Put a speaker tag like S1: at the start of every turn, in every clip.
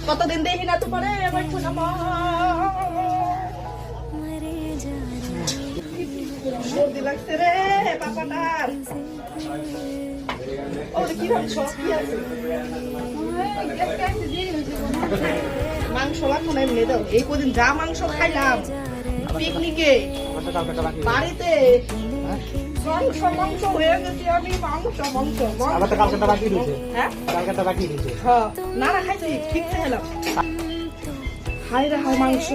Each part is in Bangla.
S1: কতদিন দেখি না তো পরে সর্দি লাগছে রে পাপাটার। কি ভাবছো কি আছে মাংস লাগবো না এমনি দাও। এই কদিন যা মাংস খাইলাম পিকনিকে বাড়িতে মাংস মাংস হয়ে গেছি আমি। মাংস মাংস হ্যাঁ না না খাইছি ঠিক খেলাম। হাই রে হাই মাংস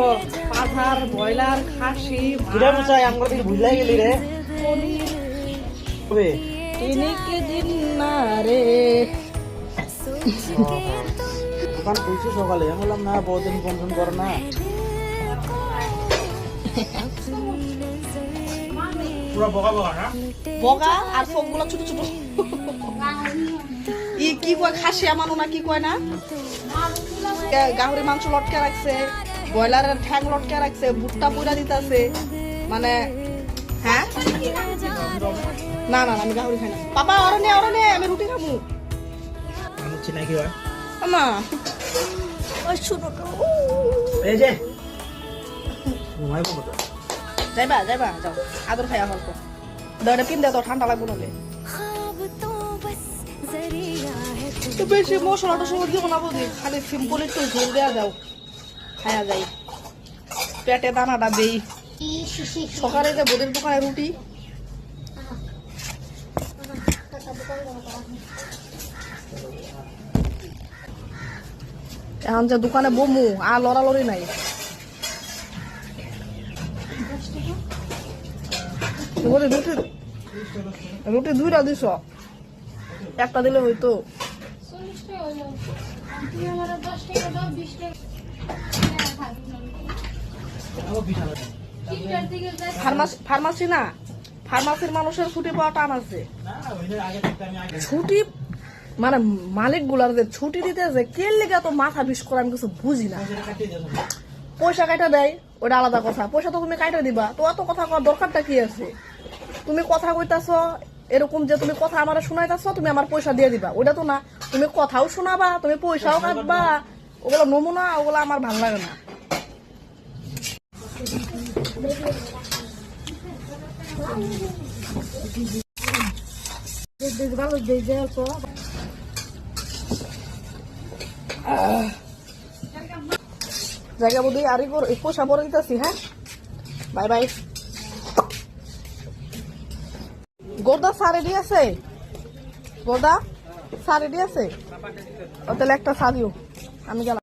S1: পাঠার ব্রয়লার খাসি
S2: ভুলাই গেলি রে
S1: এনেকে দিন না রে।
S2: দোকান খুলছি সকালে বললাম না বহুদিন ফোন ফোন করো না।
S1: বগা আর সবগুলো ছোট ছোট ই কি কয় খাসি আমানো না কি কয় না গাহরি মাংস লটকে রাখছে ব্রয়লারের ঠ্যাং লটকে রাখছে ভুট্টা পুরা দিতেছে মানে হ্যাঁ না না আমি গাহরি খাই না। পাপা ওরে নে আমি রুটি খাবো
S2: নাকি
S1: আমা ওই ছোট
S2: এই যে
S1: যাইবা যাও আদর খাইয়া হল দৌড়ে পিন দেওয়া ঠান্ডা লাগবো নাহলে বেশি মশলা টসলা দিব না বুঝি খালি সিম্পল একটু ঝোল দেওয়া যাও খাইয়া যাই পেটে দানাটা দেই। সকালে যে বোদের দোকানে রুটি এখন যে দোকানে বমু আর লড়ালড়ি নাই। রুটি দুইটা দিছ একটা দিলে হইতো। ফার্মাসি না ফার্মাসির মানুষের ছুটি পাওয়া টান আছে। ছুটি মানে মালিক গুলার যে ছুটি দিতে যে কে লেগে তো মাথা বিষ করে আমি কিছু বুঝি না। পয়সা কাটা দেয় ওটা আলাদা কথা, পয়সা তো তুমি কাটা দিবা তো অত কথা কওয়ার দরকারটা কি আছে? তুমি কথা কইতাছ এরকম যে তুমি কথা আমার শোনাইতাছ তুমি আমার পয়সা দিয়ে দিবা ওটা তো না। তুমি কথাও শোনাবা তুমি পয়সাও কাটবা ওগুলো নমুনা ওগুলো আমার ভালো লাগে না। জায়গা বুদ্ধি আর পয়সা পরে দিতেছি। হ্যাঁ বাই বাই। গোদা সারে দিয়েছে গোদা সারে দিয়েছে তাহলে একটা সারিও আমি গেলাম।